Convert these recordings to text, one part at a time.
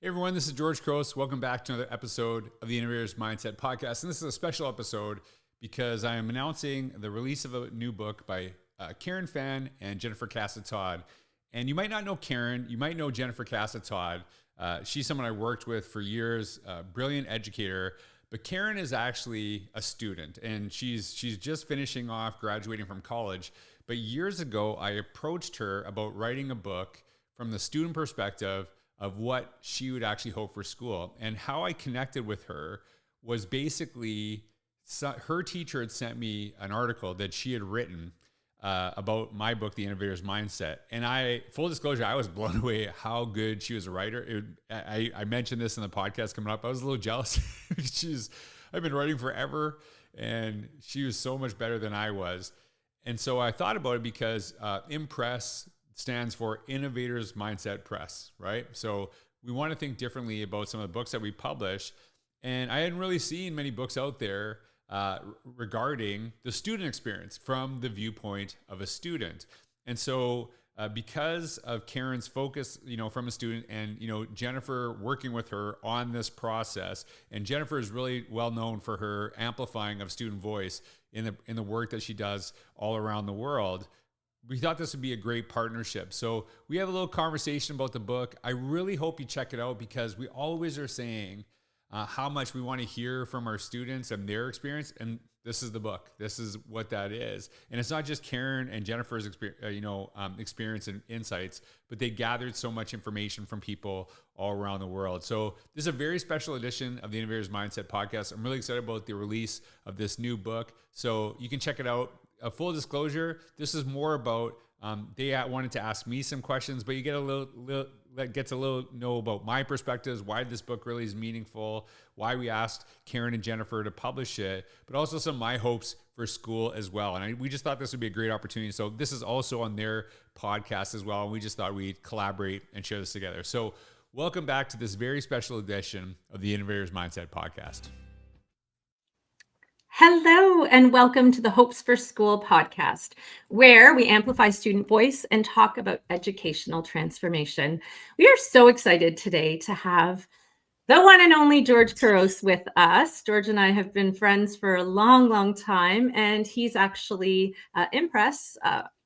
Hey everyone, this is George Couros. Welcome back to another episode of the Innovator's Mindset Podcast. And this is a special episode because I am announcing the release of a new book by Karen Phan and Jennifer Casa-Todd. And you might not know Karen, you might know Jennifer Casa-Todd. She's someone I worked with for years, brilliant educator. But Karen is actually a student, and she's just finishing off graduating from college. But years ago, I approached her about writing a book from the student perspective of what she would actually hope for school. And how I connected with her was basically her teacher had sent me an article that she had written about my book, The Innovator's Mindset. And full disclosure, I was blown away how good she was a writer. I mentioned this in the podcast coming up. I was a little jealous. I've been writing forever, and she was so much better than I was. And so I thought about it because Impress stands for Innovator's Mindset Press, right? So we want to think differently about some of the books that we publish. And I hadn't really seen many books out there regarding the student experience from the viewpoint of a student. And so because of Karen's focus, from a student, and, Jennifer working with her on this process, and Jennifer is really well known for her amplifying of student voice in the work that she does all around the world, we thought this would be a great partnership. So we have a little conversation about the book. I really hope you check it out because we always are saying how much we want to hear from our students and their experience. And this is the book. This is what that is. And it's not just Karen and Jennifer's experience and insights, but they gathered so much information from people all around the world. So this is a very special edition of the Innovator's Mindset Podcast. I'm really excited about the release of this new book. So you can check it out. A full disclosure, this is more about, they wanted to ask me some questions, but you get gets a little know about my perspectives, why this book really is meaningful, why we asked Karen and Jennifer to publish it, but also some of my hopes for school as well. And we just thought this would be a great opportunity. So this is also on their podcast as well. And we just thought we'd collaborate and share this together. So welcome back to this very special edition of the Innovator's Mindset Podcast. Hello, and welcome to the Hopes for School podcast, where we amplify student voice and talk about educational transformation. We are so excited today to have the one and only George Couros with us. George and I have been friends for a long, long time, and he's actually, Impress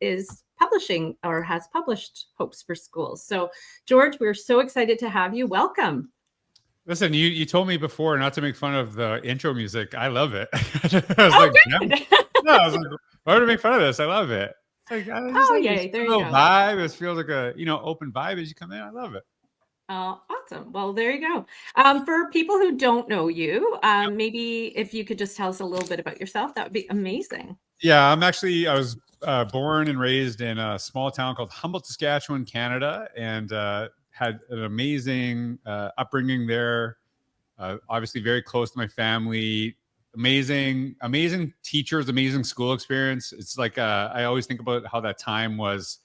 is publishing or has published Hopes for Schools. So, George, we're so excited to have you. Welcome. Listen, you told me before not to make fun of the intro music. I love it. I was like, why would I make fun of this? I love it. It's like, yay! There you go. Vibe. It feels like a open vibe as you come in. I love it. Oh, awesome. Well, there you go. For people who don't know you, maybe if you could just tell us a little bit about yourself, that would be amazing. Yeah, I was born and raised in a small town called Humboldt, Saskatchewan, Canada, and had an amazing upbringing there. Obviously very close to my family. Amazing teachers, amazing school experience. It's like I always think about how that time was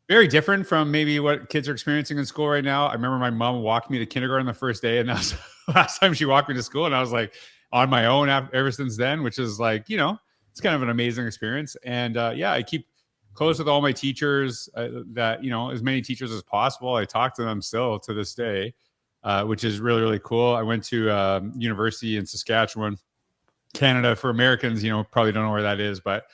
very different from maybe what kids are experiencing in school right now. I remember my mom walked me to kindergarten the first day, and that was the last time she walked me to school. And I was like on my own ever since then, which is like, it's kind of an amazing experience. And I keep close with all my teachers, that, as many teachers as possible. I talk to them still to this day, which is really, really cool. I went to university in Saskatchewan, Canada. For Americans, probably don't know where that is, but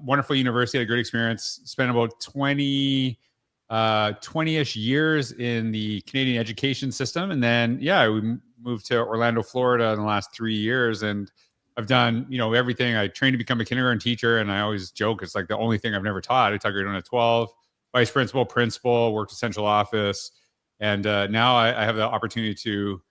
wonderful university, had a great experience. Spent about 20-ish years in the Canadian education system. And then, we moved to Orlando, Florida in the last 3 years. And I've done, everything. I trained to become a kindergarten teacher, and I always joke it's like the only thing I've never taught. I taught grade 1 to 12, vice principal, worked in central office, and now I have the opportunity to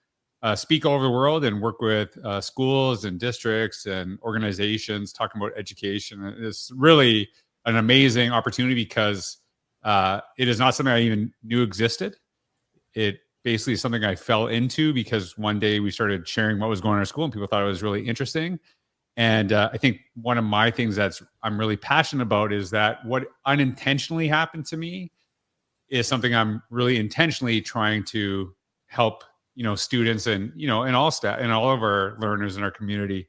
speak all over the world and work with schools and districts and organizations talking about education. It's really an amazing opportunity because it is not something I even knew existed. It basically something I fell into because one day we started sharing what was going on in our school and people thought it was really interesting. And I think one of my things I'm really passionate about is that what unintentionally happened to me is something I'm really intentionally trying to help, students and, and all staff and all of our learners in our community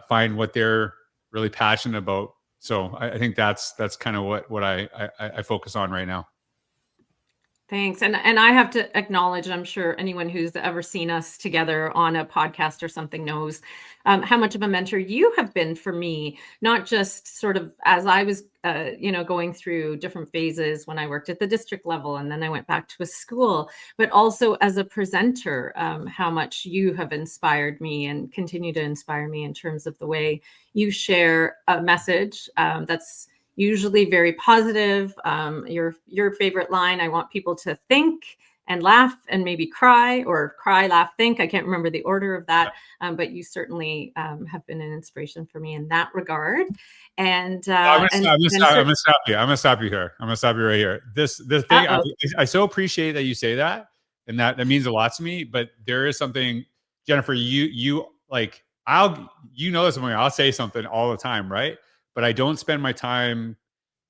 find what they're really passionate about. So I think that's kind of what I focus on right now. Thanks. And I have to acknowledge, I'm sure anyone who's ever seen us together on a podcast or something knows how much of a mentor you have been for me, not just sort of as I was, going through different phases when I worked at the district level and then I went back to a school, but also as a presenter, how much you have inspired me and continue to inspire me in terms of the way you share a message that's usually very positive. Your favorite line, I want people to think and laugh and maybe cry, or cry, laugh, think. I can't remember the order of that, but you certainly have been an inspiration for me in that regard. And I'm gonna stop you. I'm gonna stop you here. I'm gonna stop you right here. This thing, I so appreciate that you say that, and that means a lot to me. But there is something, Jennifer. You like you know this. I'll say something all the time, right? But I don't spend my time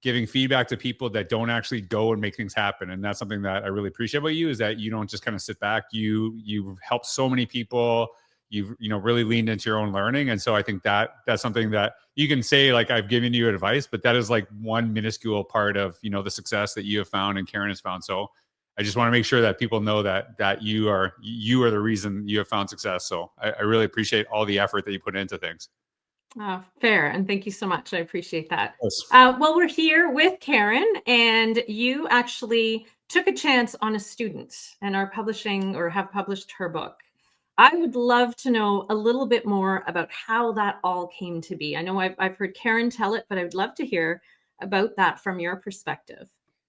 giving feedback to people that don't actually go and make things happen. And that's something that I really appreciate about you, is that you don't just kind of sit back. You've helped so many people. You've really leaned into your own learning. And so I think that's something that you can say, like, I've given you advice, but that is like one minuscule part of the success that you have found and Karen has found. So I just want to make sure that people know that you are the reason you have found success. So I really appreciate all the effort that you put into things. Fair. And thank you so much. I appreciate that. Yes. Well, we're here with Karen, and you actually took a chance on a student and are publishing, or have published, her book. I would love to know a little bit more about how that all came to be. I know I've heard Karen tell it, but I would love to hear about that from your perspective.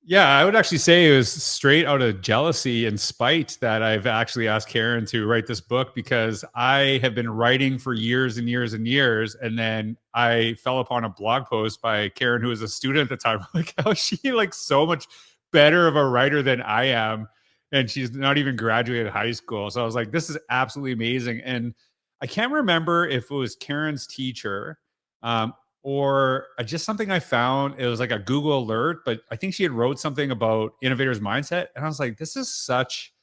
Yeah, I would actually say it was straight out of jealousy and spite that I've actually asked Karen to write this book, because I have been writing for years and years and years. And then I fell upon a blog post by Karen, who was a student at the time. Like, how is she like so much better of a writer than I am? And she's not even graduated high school. So I was like, this is absolutely amazing. And I can't remember if it was Karen's teacher, or just something I found. It was like a Google alert, but I think she had wrote something about innovators mindset. And I was like, this is such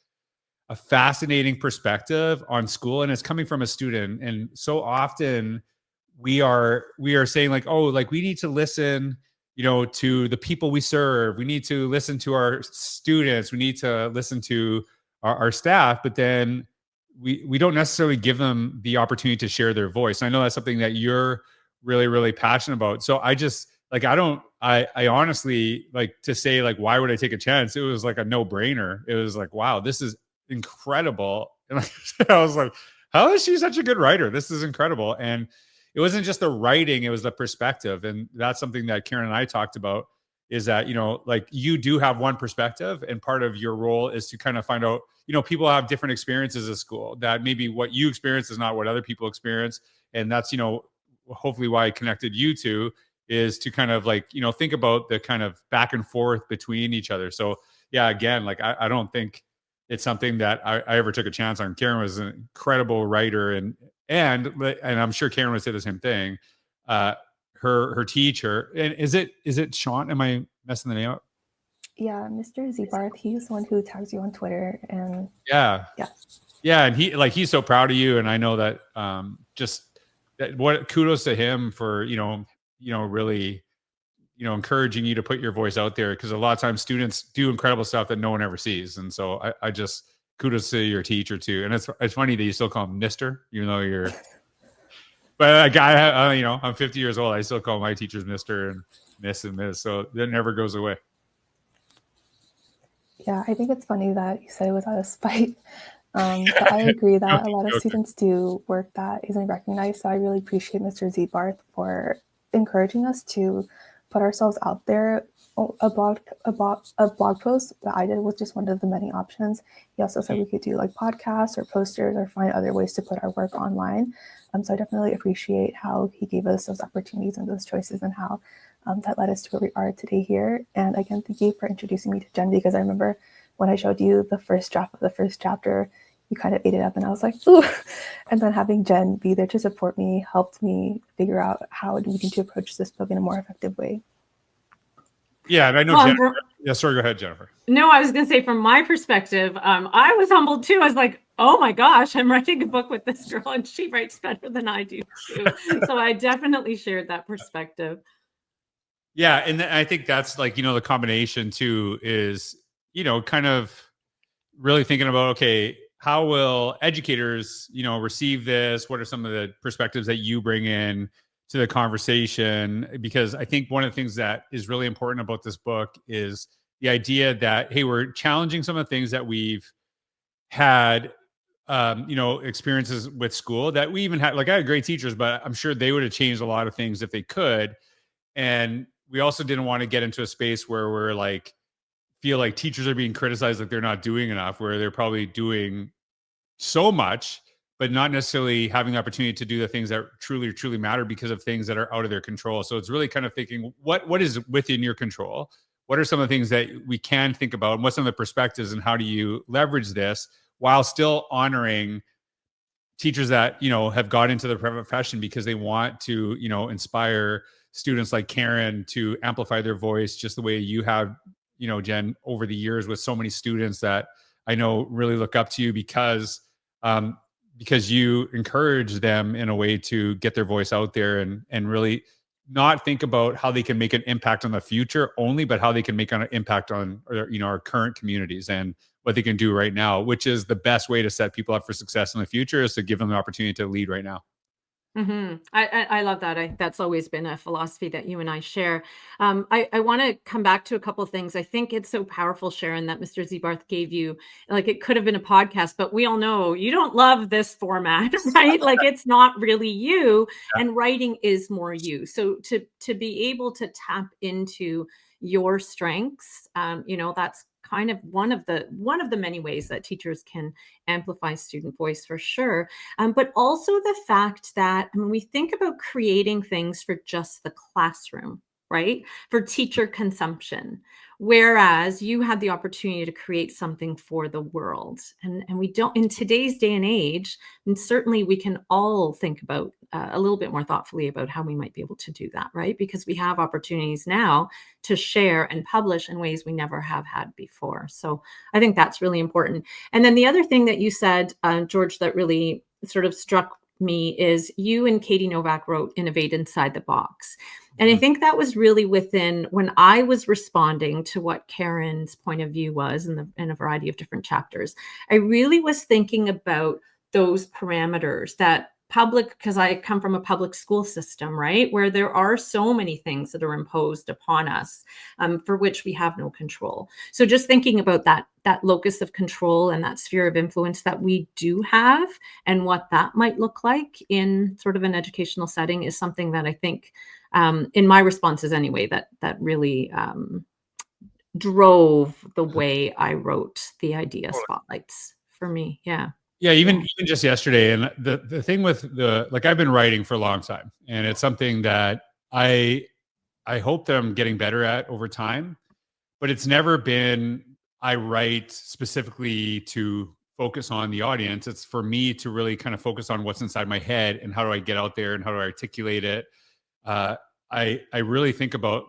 a fascinating perspective on school. And it's coming from a student. And so often we are saying, like, oh, like, we need to listen, to the people we serve. We need to listen to our students. We need to listen to our staff. But then we don't necessarily give them the opportunity to share their voice. And I know that's something that you're really, really passionate about. So I just like, I honestly, like, to say, like, why would I take a chance? It was like a no brainer. It was like, wow, this is incredible. And like, I was like, how is she such a good writer? This is incredible. And it wasn't just the writing, it was the perspective. And that's something that Karen and I talked about, is that, like, you do have one perspective, and part of your role is to kind of find out, people have different experiences at school, that maybe what you experience is not what other people experience. And that's, hopefully why I connected you two, is to kind of like, think about the kind of back and forth between each other. So yeah, again, like, I don't think it's something that I ever took a chance on. Karen was an incredible writer, and I'm sure Karen would say the same thing. Her teacher, and is it Sean? Am I messing the name up? Yeah, Mr. Zebarth, he's the one who tags you on Twitter, and yeah, and he's so proud of you, and I know that just that, what kudos to him for really encouraging you to put your voice out there, because a lot of times students do incredible stuff that no one ever sees. And so I just kudos to your teacher too. And it's funny that you still call him Mr., even though you're but a guy, I'm 50 years old, I still call my teachers Mr. and Miss and Ms., so that never goes away. Yeah, I think it's funny that you said it was out of spite. But I agree that a lot of students do work that isn't recognized. So I really appreciate Mr. Zebarth for encouraging us to put ourselves out there. A blog post that I did was just one of the many options. He also said we could do like podcasts or posters or find other ways to put our work online. So I definitely appreciate how he gave us those opportunities and those choices, and how that led us to where we are today here. And again, thank you for introducing me to Jen, because I remember when I showed you the first draft of the first chapter, you kind of ate it up, and I was like, ooh. And then having Jen be there to support me helped me figure out how we need to approach this book in a more effective way. Yeah, and I know Jennifer. Yeah, sorry, go ahead, Jennifer. No, I was going to say, from my perspective, I was humbled too. I was like, oh my gosh, I'm writing a book with this girl, and she writes better than I do too. So I definitely shared that perspective. Yeah, and I think that's like, the combination too is, kind of really thinking about, okay, how will educators, receive this? What are some of the perspectives that you bring in to the conversation? Because I think one of the things that is really important about this book is the idea that, hey, we're challenging some of the things that we've had, experiences with school that we even had. Like, I had great teachers, but I'm sure they would have changed a lot of things if they could. And we also didn't want to get into a space where we're like, feel like teachers are being criticized, like they're not doing enough, where they're probably doing so much, but not necessarily having the opportunity to do the things that truly matter because of things that are out of their control. So it's really kind of thinking what is within your control? What are some of the things that we can think about? And what's some of the perspectives, and how do you leverage this while still honoring teachers that, have got into the profession because they want to, inspire students like Karen to amplify their voice just the way you have, Jen, over the years with so many students that I know really look up to you because you encourage them in a way to get their voice out there and really not think about how they can make an impact on the future only, but how they can make an impact on, our current communities and what they can do right now, which is the best way to set people up for success in the future, is to give them the opportunity to lead right now. I love that. That's always been a philosophy that you and I share. I want to come back to a couple of things. I think it's so powerful, Sharon, that Mr. Zebarth gave you. Like, it could have been a podcast, but we all know you don't love this format, right? Like, it's not really you, and writing is more you. So to be able to tap into your strengths, that's kind of one of the many ways that teachers can amplify student voice, for sure. But also the fact that when we think about creating things for just the classroom, right, for teacher consumption, whereas you had the opportunity to create something for the world. And we don't, in today's day and age, and certainly we can all think about a little bit more thoughtfully about how we might be able to do that, right? Because we have opportunities now to share and publish in ways we never have had before. So I think that's really important. And then the other thing that you said, George, that really sort of struck me is you and Katie Novak wrote Innovate Inside the Box. And I think that was really within, when I was responding to what Karen's point of view was in a variety of different chapters, I really was thinking about those parameters that public, because I come from a public school system, right, where there are so many things that are imposed upon us for which we have no control. So just thinking about that locus of control and that sphere of influence that we do have, and what that might look like in sort of an educational setting, is something that I think, in my responses anyway, that really drove the way I wrote the idea spotlights for me. Yeah. Yeah, even just yesterday. And the thing with I've been writing for a long time, and it's something that I hope that I'm getting better at over time, but it's never been, I write specifically to focus on the audience. It's for me to really kind of focus on what's inside my head and how do I get out there and how do I articulate it. I really think about,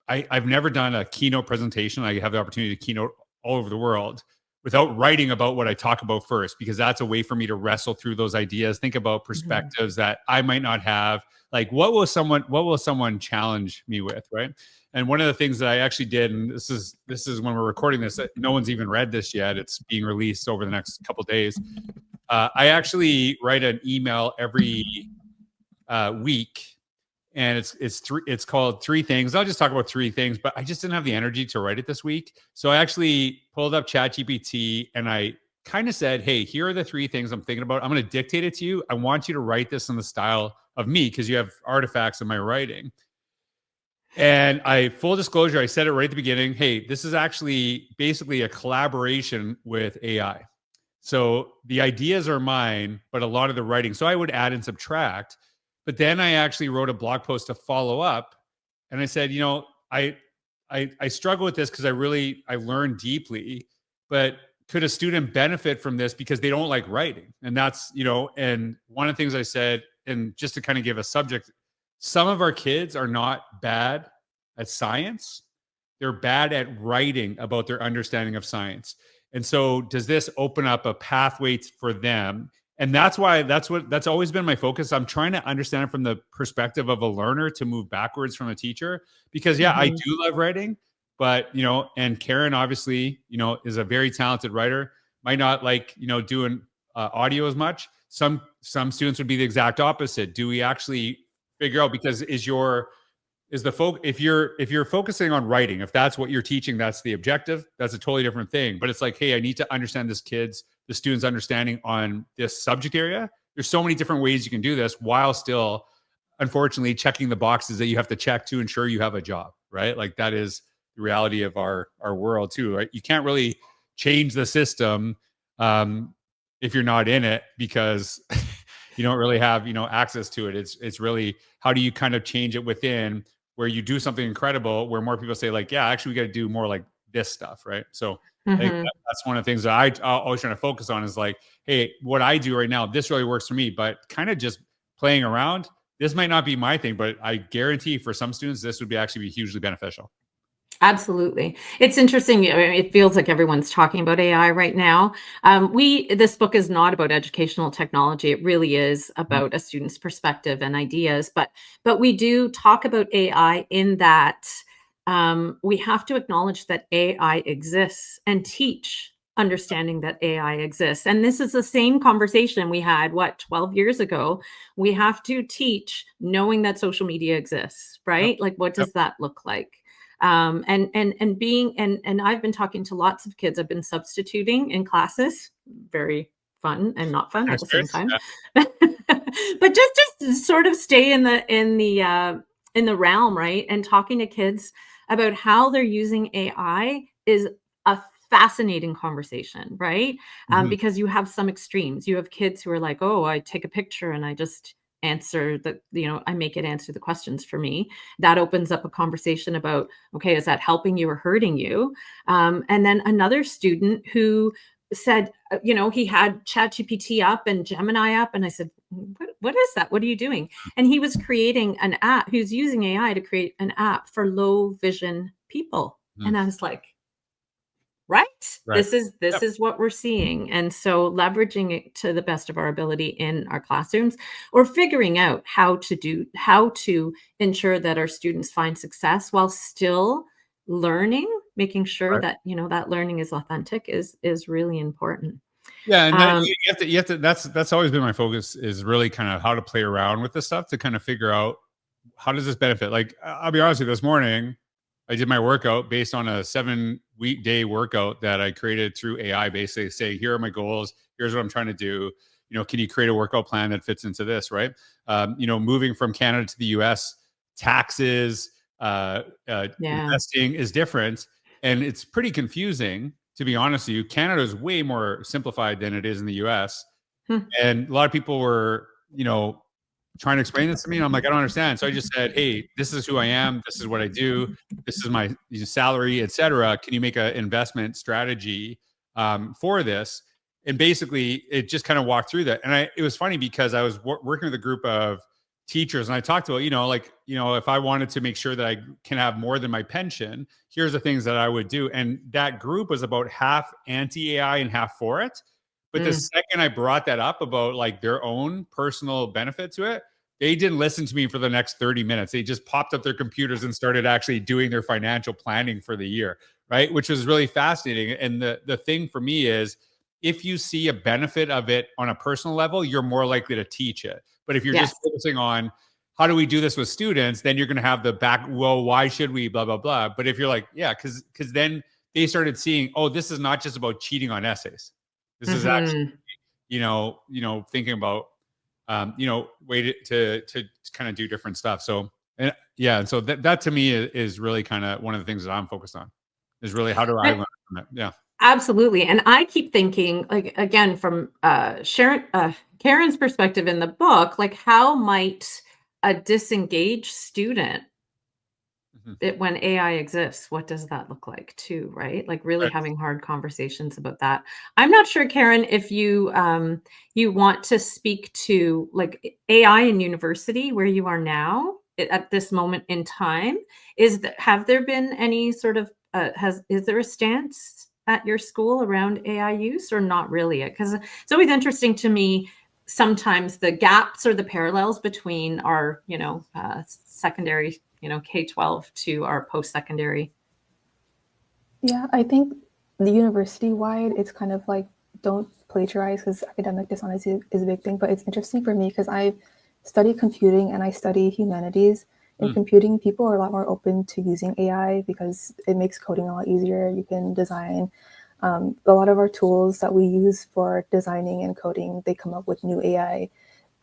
I've never done a keynote presentation. I have the opportunity to keynote all over the world without writing about what I talk about first, because that's a way for me to wrestle through those ideas, think about perspectives that I might not have. Like, what will someone challenge me with, right? And one of the things that I actually did, and this is when we're recording this, no one's even read this yet. It's being released over the next couple of days. I actually write an email every week, and it's called 3 Things. I'll just talk about 3 things, but I just didn't have the energy to write it this week. So I actually pulled up ChatGPT and I kind of said, hey, here are the 3 things I'm thinking about. I'm going to dictate it to you. I want you to write this in the style of me, because you have artifacts in my writing. And full disclosure, I said it right at the beginning. Hey, this is actually basically a collaboration with AI. So the ideas are mine, but a lot of the writing. So I would add and subtract. But then I actually wrote a blog post to follow up. And I said, I struggle with this because I learned deeply, but could a student benefit from this because they don't like writing? And that's, and one of the things I said, and just to kind of give a subject, some of our kids are not bad at science. They're bad at writing about their understanding of science. And so does this open up a pathway for them? And that's always been my focus. I'm trying to understand it from the perspective of a learner to move backwards from a teacher, because I do love writing, but, and Karen obviously, is a very talented writer, might not like, doing audio as much. Some students would be the exact opposite. Do we actually figure out, because if you're focusing on writing, if that's what you're teaching, that's the objective, that's a totally different thing. But it's like, hey, I need to understand the student's understanding on this subject area. There's so many different ways you can do this while still, unfortunately, checking the boxes that you have to check to ensure you have a job, right? Like that is the reality of our world too, right? You can't really change the system if you're not in it, because you don't really have, access to it. It's really, how do you kind of change it within, where you do something incredible, where more people say like, yeah, actually we got to do more like this stuff, right? So I think that's one of the things that I always trying to focus on is like, hey, what I do right now, this really works for me, but kind of just playing around, this might not be my thing, but I guarantee for some students, this would actually be hugely beneficial. Absolutely. It's interesting. It feels like everyone's talking about AI right now. This book is not about educational technology. It really is about a student's perspective and ideas. But we do talk about AI in that we have to acknowledge that AI exists and teach understanding that AI exists. And this is the same conversation we had, 12 years ago. We have to teach knowing that social media exists, right? Like, what does that look like? And I've been talking to lots of kids. I've been substituting in classes, very fun and not fun at the same time. But just to sort of stay in the realm, right? And talking to kids about how they're using AI is a fascinating conversation, right? Because you have some extremes. You have kids who are like, oh, I take a picture and I just answer I make it answer the questions for me. That opens up a conversation about, okay, is that helping you or hurting you? And then another student who said, he had ChatGPT up and Gemini up. And I said, what is that? What are you doing? And he was creating an app. He was using AI to create an app for low vision people. And I was like, right? This is what we're seeing. And so leveraging it to the best of our ability in our classrooms, or figuring out how to ensure that our students find success while still learning, making sure that, that learning is authentic is really important. Yeah. And then you have to, that's always been my focus, is really kind of how to play around with this stuff to kind of figure out, how does this benefit? Like, I'll be honest with you, this morning, I did my workout based on a 7-week-day workout that I created through AI, basically saying, here are my goals. Here's what I'm trying to do. Can you create a workout plan that fits into this, right? Moving from Canada to the US, taxes, investing is different. And it's pretty confusing, to be honest with you. Canada is way more simplified than it is in the US. And a lot of people were, trying to explain this to me, and I'm like, I don't understand. So I just said, hey, this is who I am. This is what I do. This is my salary, etc. Can you make an investment strategy for this? And basically, it just kind of walked through that. And it was funny because I was working with a group of teachers, and I talked about, if I wanted to make sure that I can have more than my pension, here's the things that I would do. And that group was about half anti-AI and half for it. But the second I brought that up about like their own personal benefit to it, they didn't listen to me for the next 30 minutes. They just popped up their computers and started actually doing their financial planning for the year, right? Which was really fascinating. And the thing for me is, if you see a benefit of it on a personal level, you're more likely to teach it. But if you're just focusing on, how do we do this with students, then you're going to have the back, well, why should we, blah, blah, blah. But if you're like, yeah, because then they started seeing, oh, this is not just about cheating on essays. This is actually, thinking about, way to kind of do different stuff. So, and so that to me is really kind of one of the things that I'm focused on, is really, how do I learn from it? Yeah, absolutely. And I keep thinking, like, again, from Karen's perspective in the book, like, how might a disengaged student, when AI exists, what does that look like too, right? Like, really having hard conversations about that. I'm not sure, Karen, if you want to speak to like AI in university where you are now at this moment in time. Have there been any sort of is there a stance at your school around AI use, or not really? Because it's always interesting to me sometimes the gaps or the parallels between our secondary K-12 to our post-secondary Yeah, I think the university-wide, it's kind of like don't plagiarize because academic dishonesty is a big thing. But it's interesting for me because I study computing and I study humanities. In computing, people are a lot more open to using AI because it makes coding a lot easier. You can design. A lot of our tools that we use for designing and coding, they come up with new AI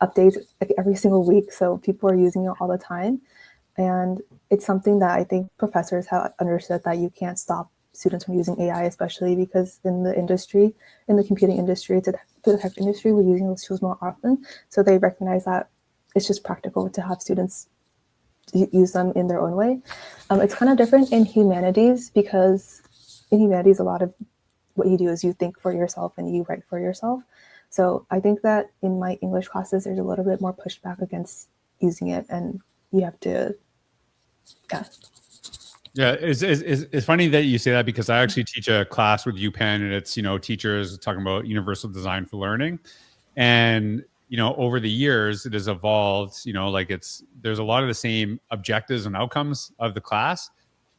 updates like every single week. So people are using it all the time. And it's something that I think professors have understood that you can't stop students from using AI, especially because in the industry, in the computing industry, to the tech industry, we're using those tools more often. So they recognize that it's just practical to have students use them in their own way. It's kind of different in humanities because in humanities, a lot of what you do is you think for yourself and you write for yourself. So I think that in my English classes, there's a little bit more pushback against using it, and you have to, yeah. Yeah, it's funny that you say that because I actually teach a class with UPenn, and it's, you know, teachers talking about universal design for learning. And, you know, over the years, it has evolved, you know, like there's a lot of the same objectives and outcomes of the class.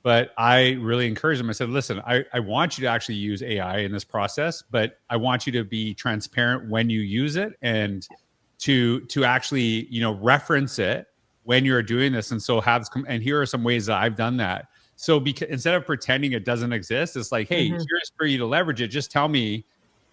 But I really encourage them. I said, listen, I want you to actually use AI in this process, but I want you to be transparent when you use it and to actually, you know, reference it when you're doing this. And so and here are some ways that I've done that. So because instead of pretending it doesn't exist, it's like, hey, here's for you to leverage it. Just tell me,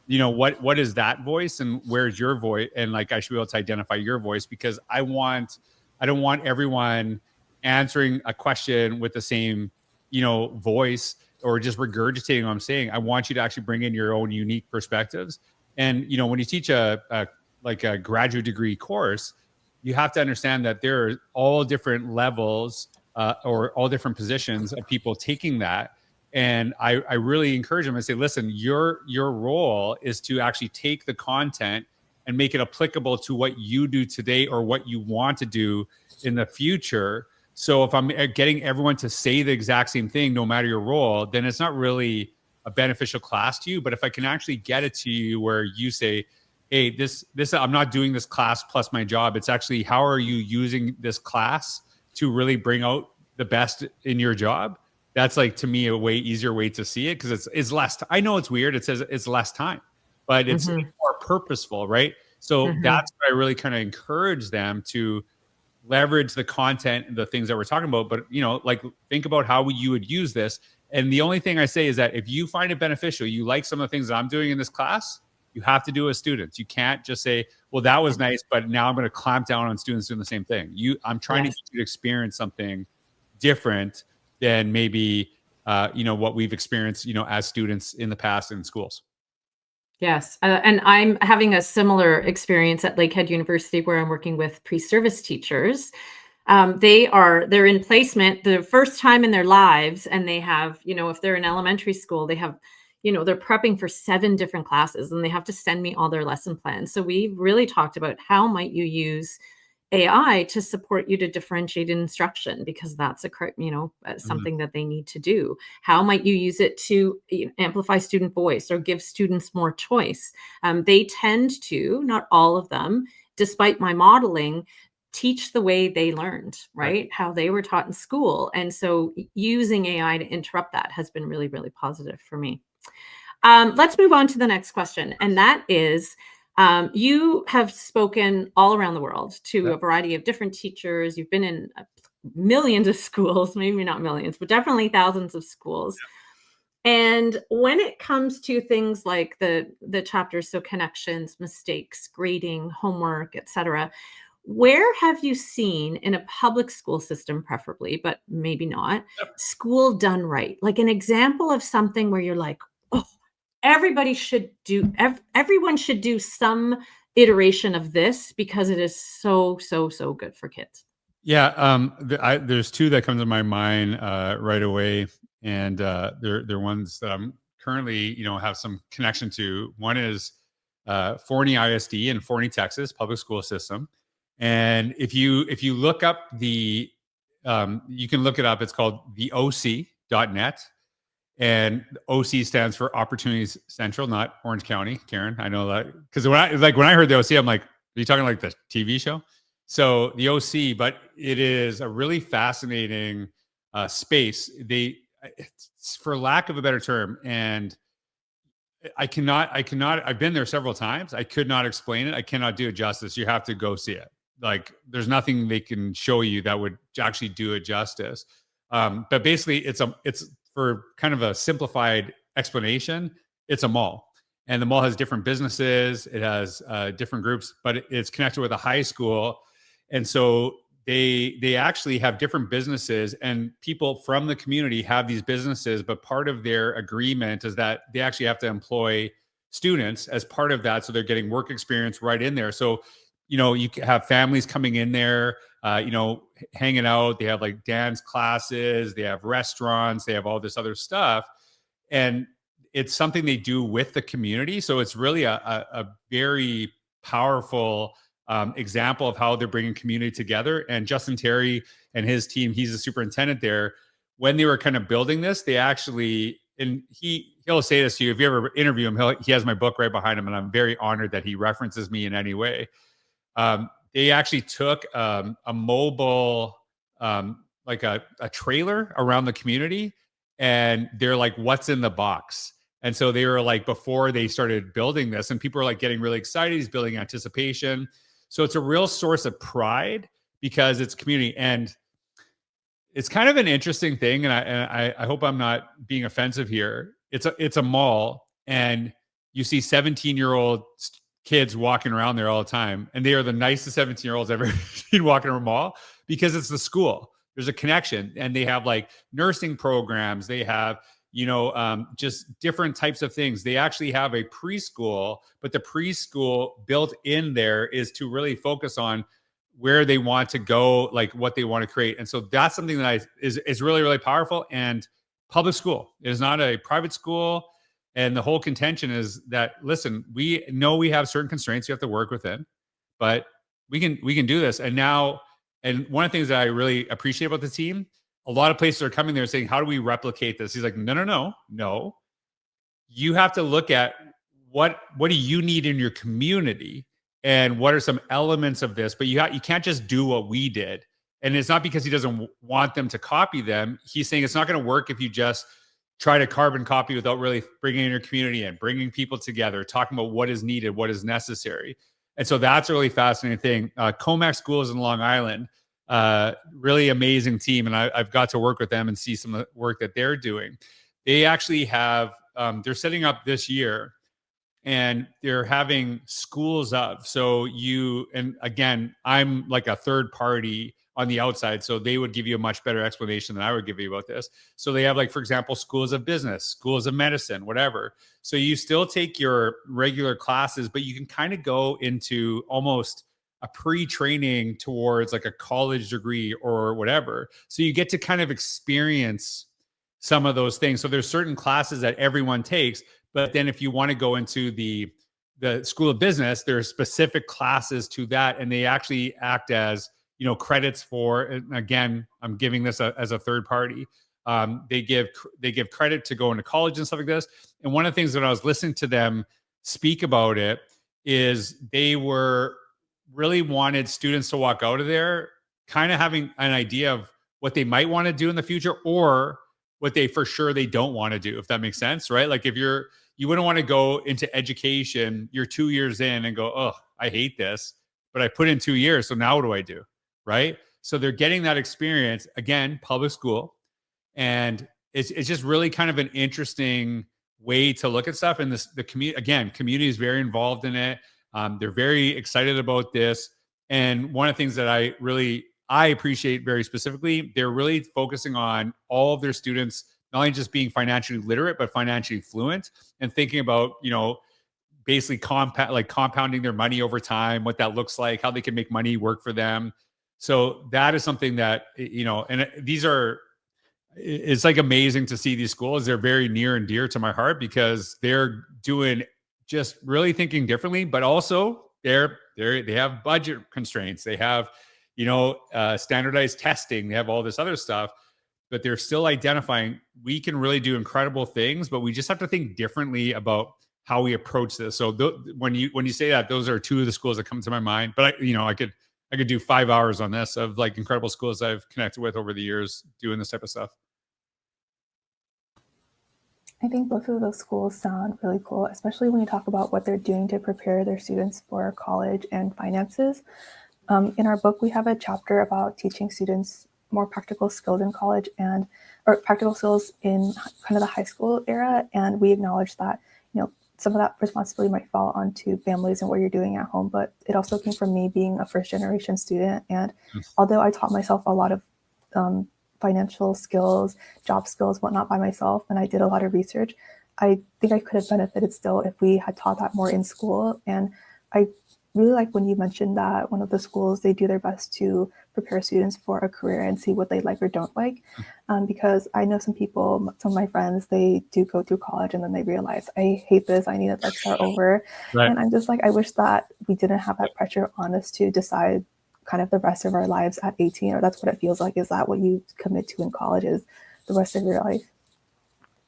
you know, what is that voice and where's your voice? And like, I should be able to identify your voice because I don't want everyone answering a question with the same, you know, voice or just regurgitating what I'm saying. I want you to actually bring in your own unique perspectives. And, you know, when you teach a graduate degree course, you have to understand that there are all different levels or all different positions of people taking that. And I really encourage them and say, listen, your role is to actually take the content and make it applicable to what you do today or what you want to do in the future. So if I'm getting everyone to say the exact same thing, no matter your role, then it's not really a beneficial class to you. But if I can actually get it to you where you say, hey, this I'm not doing this class plus my job. It's actually, how are you using this class to really bring out the best in your job? That's like, to me, a way easier way to see it because it's less. I know it's weird. It says it's less time, but it's more purposeful, right? So that's what I really kind of encourage them to leverage the content and the things that we're talking about. But, you know, like, think about how you would use this. And the only thing I say is that if you find it beneficial, you like some of the things that I'm doing in this class, you have to do it as students. You can't just say, well, that was nice, but now I'm going to clamp down on students doing the same thing. I'm trying to get you to experience something different than maybe, you know, what we've experienced, you know, as students in the past in schools. Yes. And I'm having a similar experience at Lakehead University where I'm working with pre-service teachers. They're in placement the first time in their lives, and they have, you know, if they're in elementary school, they have, you know, they're prepping for 7 different classes and they have to send me all their lesson plans. So we really talked about how might you use AI to support you to differentiate instruction, because that's something that they need to do. How might you use it to amplify student voice or give students more choice? They tend to, not all of them, despite my modeling, teach the way they learned, right? How they were taught in school. And so using AI to interrupt that has been really, really positive for me. Let's move on to the next question. And that is, you have spoken all around the world to a variety of different teachers. You've been in millions of schools, maybe not millions, but definitely thousands of schools. And when it comes to things like the chapters, so connections, mistakes, grading, homework, etc., where have you seen in a public school system, preferably, but maybe not, school done right? Like an example of something where you're like, oh, everyone should do some iteration of this because it is so good for kids. Yeah, there's 2 that come to my mind right away, and they're ones that I'm currently, you know, have some connection to. One is Forney ISD in Forney, Texas, public school system. And if you look up you can look it up. It's called the OC.net. And OC stands for Opportunities Central, not Orange County. Karen, I know that because when I heard the OC, I'm like, are you talking like the TV show? So the OC, but it is a really fascinating space. it's for lack of a better term. And I've been there several times. I could not explain it. I cannot do it justice. You have to go see it. Like there's nothing they can show you that would actually do it justice. But basically it's for kind of a simplified explanation. It's a mall, and the mall has different businesses. It has different groups, but it's connected with a high school. And so they actually have different businesses, and people from the community have these businesses, but part of their agreement is that they actually have to employ students as part of that, so they're getting work experience right in there. So you have families coming in there, hanging out. They have like dance classes, they have restaurants, they have all this other stuff, and it's something they do with the community. So it's really a very powerful example of how they're bringing community together. And Justin Terry and his team, he's the superintendent there. When they were kind of building this, they actually, and he'll say this to you, if you ever interview him, he has my book right behind him, and I'm very honored that he references me in any way. They actually took a mobile, like a trailer around the community, and they're like, what's in the box? And so they were like, before they started building this, and people are like getting really excited, he's building anticipation. So it's a real source of pride because it's community. And it's kind of an interesting thing. And I hope I'm not being offensive here. It's a mall, and you see 17-year-old kids walking around there all the time. And they are the nicest 17-year-olds I've ever seen walking around a mall, because it's the school. There's a connection, and they have like nursing programs. They have, just different types of things. They actually have a preschool, but the preschool built in there is to really focus on where they want to go, like what they want to create. And so that's something that is really, really powerful. And public school is not a private school. And the whole contention is that, listen, we know we have certain constraints you have to work within, but we can do this. And one of the things that I really appreciate about the team, a lot of places are coming there saying, how do we replicate this? He's like, no. You have to look at what do you need in your community, and what are some elements of this, but you can't just do what we did. And it's not because he doesn't want them to copy them. He's saying it's not going to work if you just try to carbon copy without really bringing in your community and bringing people together, talking about what is needed, what is necessary. And so that's a really fascinating thing. Comac Schools in Long Island, really amazing team. And I've got to work with them and see some of the work that they're doing. They actually have, they're setting up this year, and they're having schools of. So and again, I'm like a third party on the outside, so they would give you a much better explanation than I would give you about this. So they have, like, for example, schools of business, schools of medicine, whatever. So you still take your regular classes, but you can kind of go into almost a pre-training towards like a college degree or whatever. So you get to kind of experience some of those things. So there's certain classes that everyone takes, but then if you want to go into the school of business, there are specific classes to that, and they actually act as, credits for. And again, I'm giving this as a third party. They give credit to go into college and stuff like this. And one of the things that I was listening to them speak about it is they really wanted students to walk out of there kind of having an idea of what they might want to do in the future, or what they don't want to do, if that makes sense, right? Like if you wouldn't want to go into education, you're 2 years in and go, oh, I hate this, but I put in 2 years. So now what do I do? Right. So they're getting that experience, again, public school. And it's just really kind of an interesting way to look at stuff. And the community is very involved in it. They're very excited about this. And one of the things that I appreciate very specifically, they're really focusing on all of their students, not only just being financially literate, but financially fluent, and thinking about, basically compounding their money over time, what that looks like, how they can make money work for them. So that is something that, it's like amazing to see these schools. They're very near and dear to my heart, because they're doing just really thinking differently, but also they have budget constraints. They have, standardized testing. They have all this other stuff, but they're still identifying we can really do incredible things, but we just have to think differently about how we approach this. So when you say that, those are two of the schools that come to my mind. But I could do 5 hours on this of like incredible schools I've connected with over the years doing this type of stuff. I think both of those schools sound really cool, especially when you talk about what they're doing to prepare their students for college and finances. In our book, we have a chapter about teaching students more practical skills in college or practical skills in kind of the high school era. And we acknowledge that, some of that responsibility might fall onto families and what you're doing at home, but it also came from me being a first generation student. And although I taught myself a lot of financial skills, job skills, whatnot by myself, and I did a lot of research, I think I could have benefited still if we had taught that more in school. And I really like when you mentioned that one of the schools, they do their best to prepare students for a career and see what they like or don't like. Because I know some of my friends, they do go through college and then they realize, I hate this, I need to like start over. Right. And I'm just like, I wish that we didn't have that pressure on us to decide kind of the rest of our lives at 18, or that's what it feels like. Is that what you commit to in college is the rest of your life?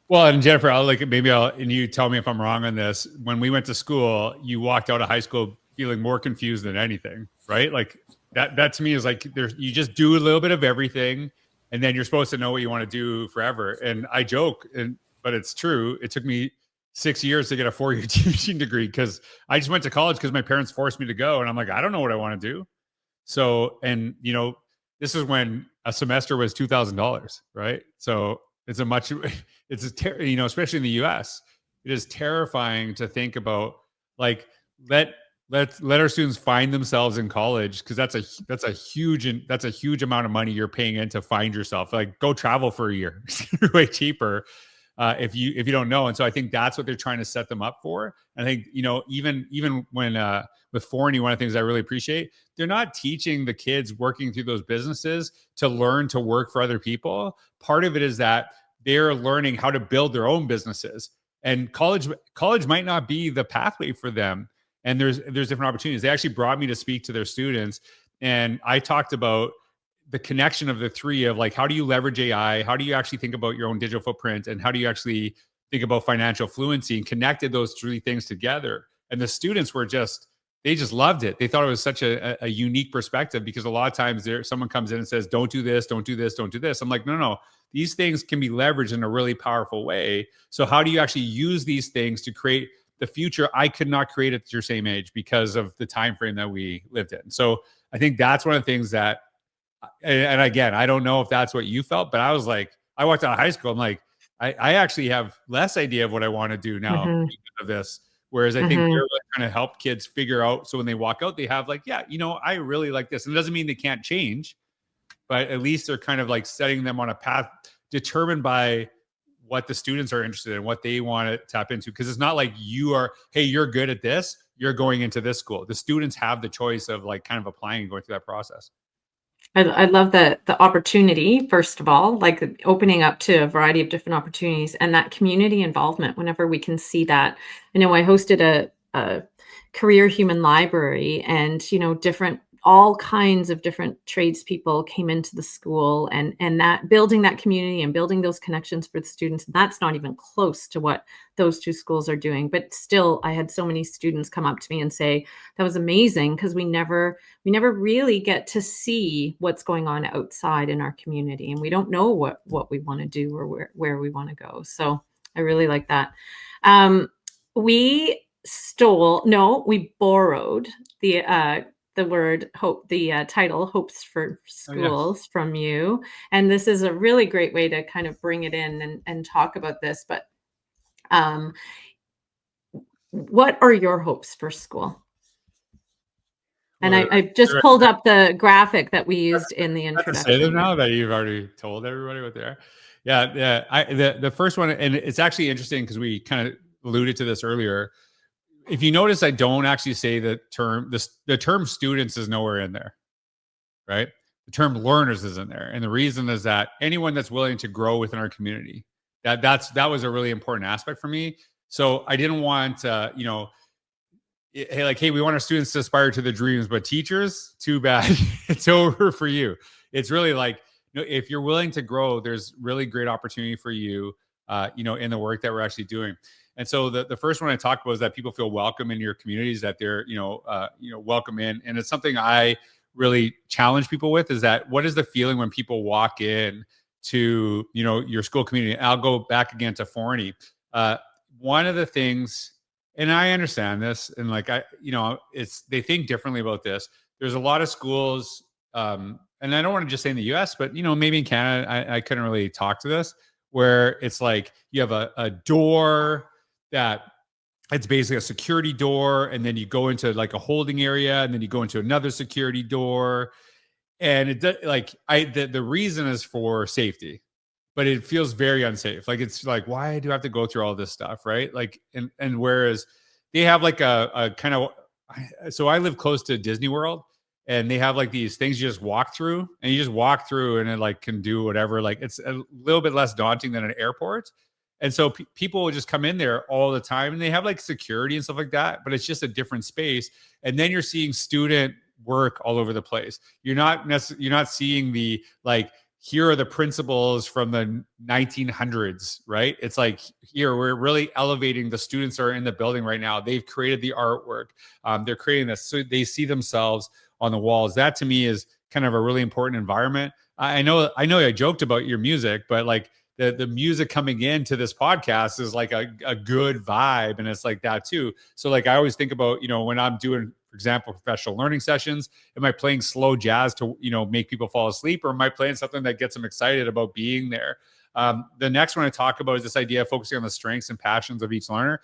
Well, and Jennifer, and you tell me if I'm wrong on this. When we went to school, you walked out of high school feeling more confused than anything, right? Like that to me is like you just do a little bit of everything, and then you're supposed to know what you want to do forever. And I joke, but it's true. It took me 6 years to get a 4-year teaching degree because I just went to college because my parents forced me to go, and I'm like, I don't know what I want to do. So, and this is when a semester was $2,000, right? So especially in the US, it is terrifying to think about like let our students find themselves in college, because that's a huge amount of money you're paying in to find yourself. Like, go travel for a year. It's way cheaper if you don't know. And so I think that's what they're trying to set them up for. And I think even when with Forney, one of the things I really appreciate, they're not teaching the kids working through those businesses to learn to work for other people. Part of it is that they're learning how to build their own businesses, and college might not be the pathway for them. And there's different opportunities. They actually brought me to speak to their students, and I talked about the connection of the three of like, how do you leverage AI? How do you actually think about your own digital footprint? And how do you actually think about financial fluency, and connected those three things together? And the students they just loved it. They thought it was such a unique perspective, because a lot of times someone comes in and says, don't do this, don't do this, don't do this. I'm like, no. These things can be leveraged in a really powerful way. So how do you actually use these things to create the future I could not create at your same age because of the time frame that we lived in? So I think that's one of the things that, and again, I don't know if that's what you felt, but I was like, I walked out of high school, I'm like, I actually have less idea of what I want to do now because of this. Whereas I think they're really trying to help kids figure out, so when they walk out, they have like, yeah, I really like this. And it doesn't mean they can't change, but at least they're kind of like setting them on a path determined by what the students are interested in, what they want to tap into. Because it's not like hey, you're good at this, you're going into this school. The students have the choice of like kind of applying and going through that process. I love the opportunity, first of all, like opening up to a variety of different opportunities, and that community involvement whenever we can see that. I know I hosted a career human library, and all kinds of different tradespeople came into the school, and that building that community and building those connections for the students, that's not even close to what those two schools are doing. But still, I had so many students come up to me and say, that was amazing, because we never really get to see what's going on outside in our community, and we don't know what we want to do or where we want to go. So I really like that. We borrowed the word hope, the title Hopes for Schools from you. And this is a really great way to kind of bring it in and talk about this. But what are your hopes for school? And I just pulled up the graphic that we used in the introduction. Say them now that you've already told everybody what they are. Yeah. The first one, and it's actually interesting because we kind of alluded to this earlier. If you notice, I don't actually say the term students is nowhere in there, right? The term learners is in there. And the reason is that anyone that's willing to grow within our community, that was a really important aspect for me. So I didn't want, hey, we want our students to aspire to their dreams, but teachers, too bad. It's over for you. It's really like, if you're willing to grow, there's really great opportunity for you, in the work that we're actually doing. And so the first one I talked about is that people feel welcome in your communities, that they're, welcome in. And it's something I really challenge people with, is that what is the feeling when people walk in to, your school community? And I'll go back again to Forney. One of the things, and I understand this, and like they think differently about this. There's a lot of schools, and I don't want to just say in the U.S., but maybe in Canada, I couldn't really talk to this, where it's like you have a door that it's basically a security door, and then you go into like a holding area, and then you go into another security door, and the reason is for safety, but it feels very unsafe. Like it's like, why do I have to go through all this stuff, right? Like, and whereas they have like a kind of, so I live close to Disney World, and they have like these things you just walk through, and you just walk through, and it like can do whatever. Like it's a little bit less daunting than an airport. And so people will just come in there all the time, and they have like security and stuff like that, but it's just a different space. And then you're seeing student work all over the place. You're not seeing the like, here are the principles from the 1900s, right? It's like, here we're really elevating the students that are in the building right now. They've created the artwork. They're creating this, so they see themselves on the walls. That to me is kind of a really important environment. I know I joked about your music, but like the music coming into this podcast is like a good vibe, and it's like that too. So like I always think about, when I'm doing, for example, professional learning sessions, am I playing slow jazz to make people fall asleep, or am I playing something that gets them excited about being there? The next one I talk about is this idea of focusing on the strengths and passions of each learner.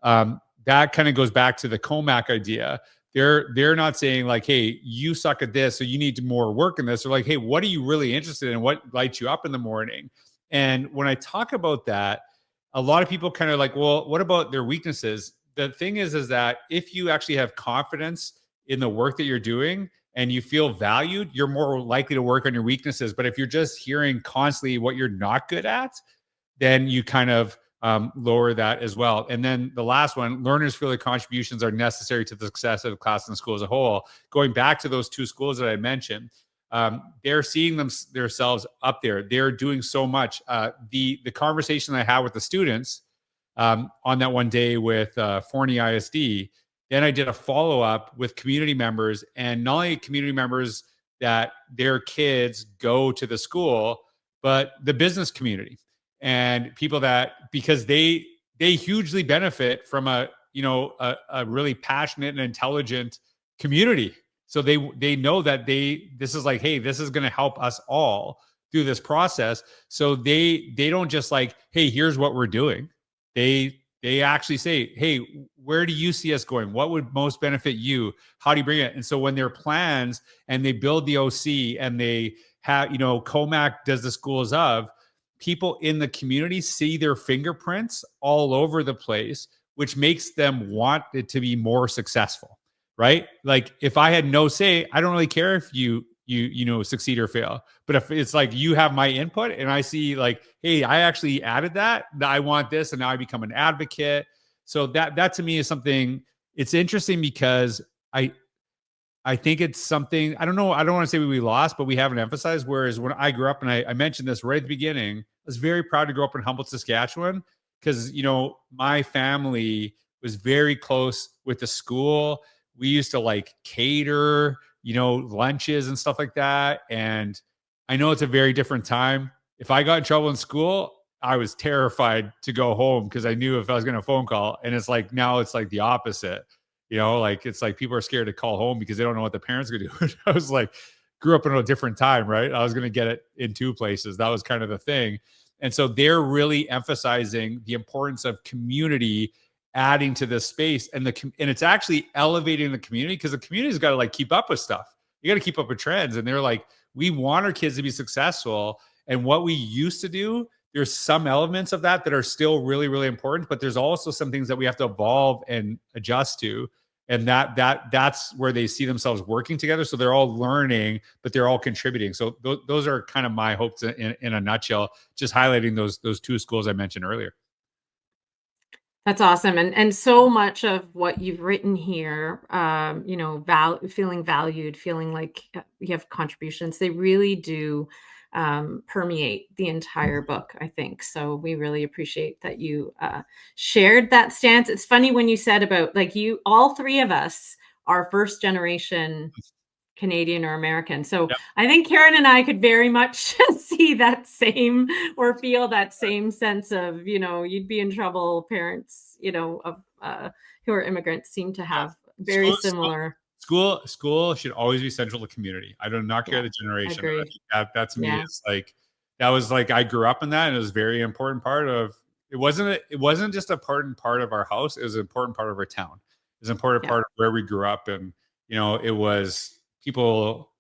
That kind of goes back to the COMAC idea. They're not saying like, hey, you suck at this, so you need more work in this. They're like, hey, what are you really interested in? What lights you up in the morning? And when I talk about that, a lot of people kind of like, well, what about their weaknesses? The thing is that if you actually have confidence in the work that you're doing and you feel valued, you're more likely to work on your weaknesses. But if you're just hearing constantly what you're not good at, then you kind of lower that as well. And then the last one, learners feel their contributions are necessary to the success of the class and the school as a whole. Going back to those two schools that I mentioned, they're seeing themselves up there. They're doing so much. The conversation I had with the students on that one day with Forney ISD, then I did a follow-up with community members, and not only community members that their kids go to the school, but the business community and people that, because they hugely benefit from a really passionate and intelligent community. So they know that this is like, hey, this is going to help us all through this process. So they don't just like, hey, here's what we're doing. They actually say, hey, where do you see us going? What would most benefit you? How do you bring it? And so when their plans and they build the OC and they have, COMAC does the schools of, people in the community see their fingerprints all over the place, which makes them want it to be more successful, right? Like if I had no say, I don't really care if you succeed or fail. But if it's like you have my input and I see like, hey, I actually added that, I want this, and now I become an advocate. So that to me is something, it's interesting because I think it's something, I don't know, I don't want to say we lost, but we haven't emphasized. Whereas when I grew up, and I mentioned this right at the beginning, I was very proud to grow up in Humboldt, Saskatchewan, because, my family was very close with the school. We used to like cater, lunches and stuff like that. And I know it's a very different time. If I got in trouble in school, I was terrified to go home because I knew if I was going to phone call. And it's like, now it's like the opposite. Like it's like people are scared to call home because they don't know what the parents are going to do. I was like, grew up in a different time, right? I was going to get it in two places. That was kind of the thing. And so they're really emphasizing the importance of community adding to this space, and it's actually elevating the community, because the community's got to like keep up with stuff. You got to keep up with trends. And they're like, we want our kids to be successful. And what we used to do, there's some elements of that are still really, really important, but there's also some things that we have to evolve and adjust to. And that's where they see themselves working together. So they're all learning, but they're all contributing. So those are kind of my hopes in a nutshell, just highlighting those two schools I mentioned earlier. That's awesome. And so much of what you've written here, feeling valued, feeling like you have contributions, they really do permeate the entire book, I think. So we really appreciate that you shared that stance. It's funny when you said about like all three of us are first generation Canadian or American. So Yep. I think Karen and I could very much see that same or feel that same sense of, you'd be in trouble. Parents, of who are immigrants seem to have very similar. School should always be central to community. I do not care the generation. Agreed. That to me is like, that was like, I grew up in that, and it was a very important part of, it wasn't just a important part of our house. It was an important part of our town. It was an important part of where we grew up. And, it was people,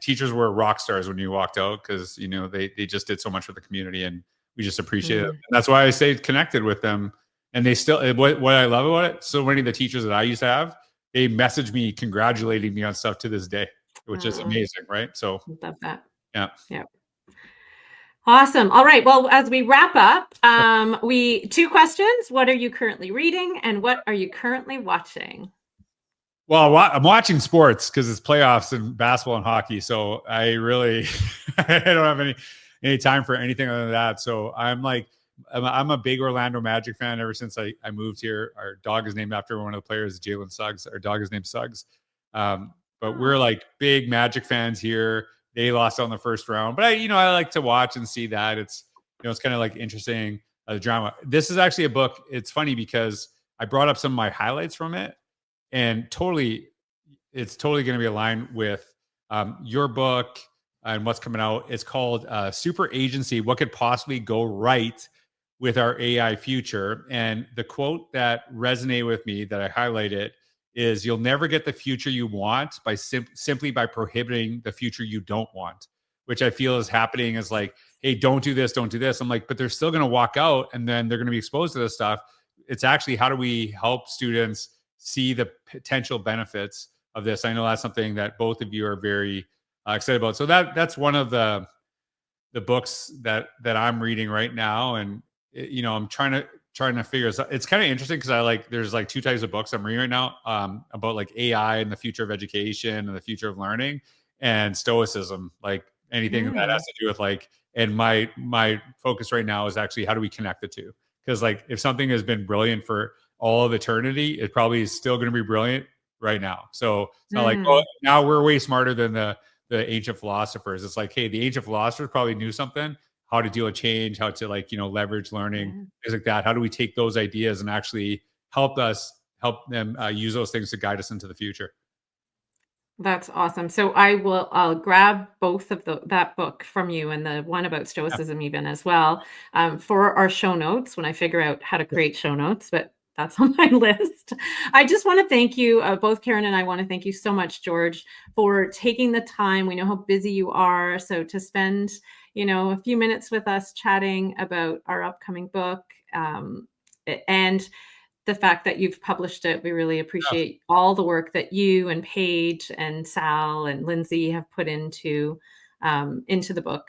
teachers were rock stars when you walked out, because, they just did so much for the community, and we just appreciate it. And that's why I stayed connected with them. And they still, what I love about it, so many of the teachers that I used to have, they message me congratulating me on stuff to this day, which is amazing, right? So love that. Yeah. Awesome. All right. Well, as we wrap up, two questions. What are you currently reading, and what are you currently watching? Well, I'm watching sports because it's playoffs in basketball and hockey. So I really, I don't have any time for anything other than that. So I'm a big Orlando Magic fan ever since I moved here. Our dog is named after one of the players, Jalen Suggs. Our dog is named Suggs. But we're like big Magic fans here. They lost out in the first round, but I like to watch and see that. It's, it's kind of like interesting, drama. This is actually a book. It's funny because I brought up some of my highlights from it, and it's totally going to be aligned with your book and what's coming out. It's called Super Agency: What Could Possibly Go Right with Our AI Future. And the quote that resonated with me that I highlighted is, "You'll never get the future you want by simply by prohibiting the future you don't want," which I feel is happening, is like, hey, don't do this, don't do this. I'm like, but they're still going to walk out, and then they're going to be exposed to this stuff. It's actually, how do we help students see the potential benefits of this? I know that's something that both of you are very excited about. So that's one of the books that I'm reading right now. And, I'm trying to figure it out. It's kind of interesting because there's like two types of books I'm reading right now about like AI and the future of education and the future of learning, and stoicism, like anything that has to do with and my focus right now is actually, how do we connect the two? Because like, if something has been brilliant for all of eternity, it probably is still going to be brilliant right now. So it's not like, oh, now we're way smarter than the ancient philosophers. It's like, hey, the ancient philosophers probably knew something, how to deal with change, how to leverage learning, things like that. How do we take those ideas and actually help them use those things to guide us into the future? That's awesome. So I'll grab both of that book from you, and the one about stoicism even as well, for our show notes when I figure out how to create show notes, but that's on my list. I just want to thank you, both Karen and I want to thank you so much, George, for taking the time. We know how busy you are. So to spend, a few minutes with us chatting about our upcoming book, and the fact that you've published it, we really appreciate all the work that you and Paige and Sal and Lindsay have put into the book,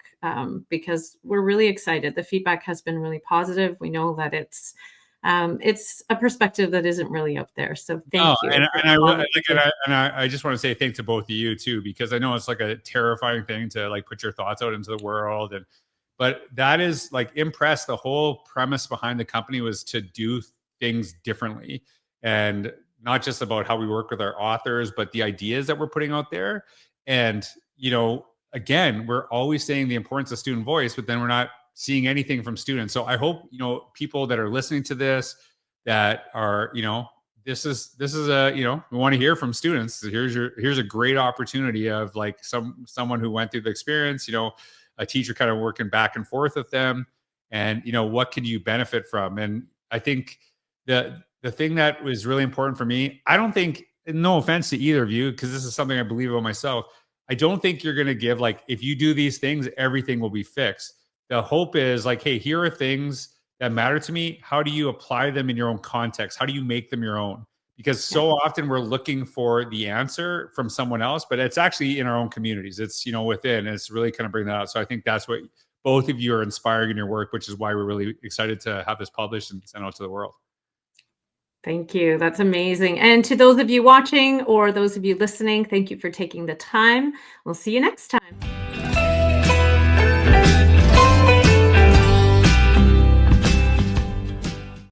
because we're really excited. The feedback has been really positive. We know that it's a perspective that isn't really out there. So thank you. And I just want to say thanks to both of you too, because I know it's like a terrifying thing to like put your thoughts out into the world, but that is like Impress. The whole premise behind the company was to do things differently, and not just about how we work with our authors, but the ideas that we're putting out there. And, again, we're always saying the importance of student voice, but then we're not seeing anything from students. So I hope, people that are listening to this, that are, this is a, we want to hear from students. Here's a great opportunity of like someone who went through the experience, a teacher kind of working back and forth with them, and, what can you benefit from? And I think the thing that was really important for me, I don't think, no offense to either of you, because this is something I believe about myself, I don't think you're going to give like, if you do these things, everything will be fixed. The hope is like, hey, here are things that matter to me. How do you apply them in your own context? How do you make them your own? Because so often we're looking for the answer from someone else, but it's actually in our own communities. It's, within, and it's really kind of bring that out. So I think that's what both of you are inspiring in your work, which is why we're really excited to have this published and sent out to the world. Thank you. That's amazing. And to those of you watching or those of you listening, thank you for taking the time. We'll see you next time.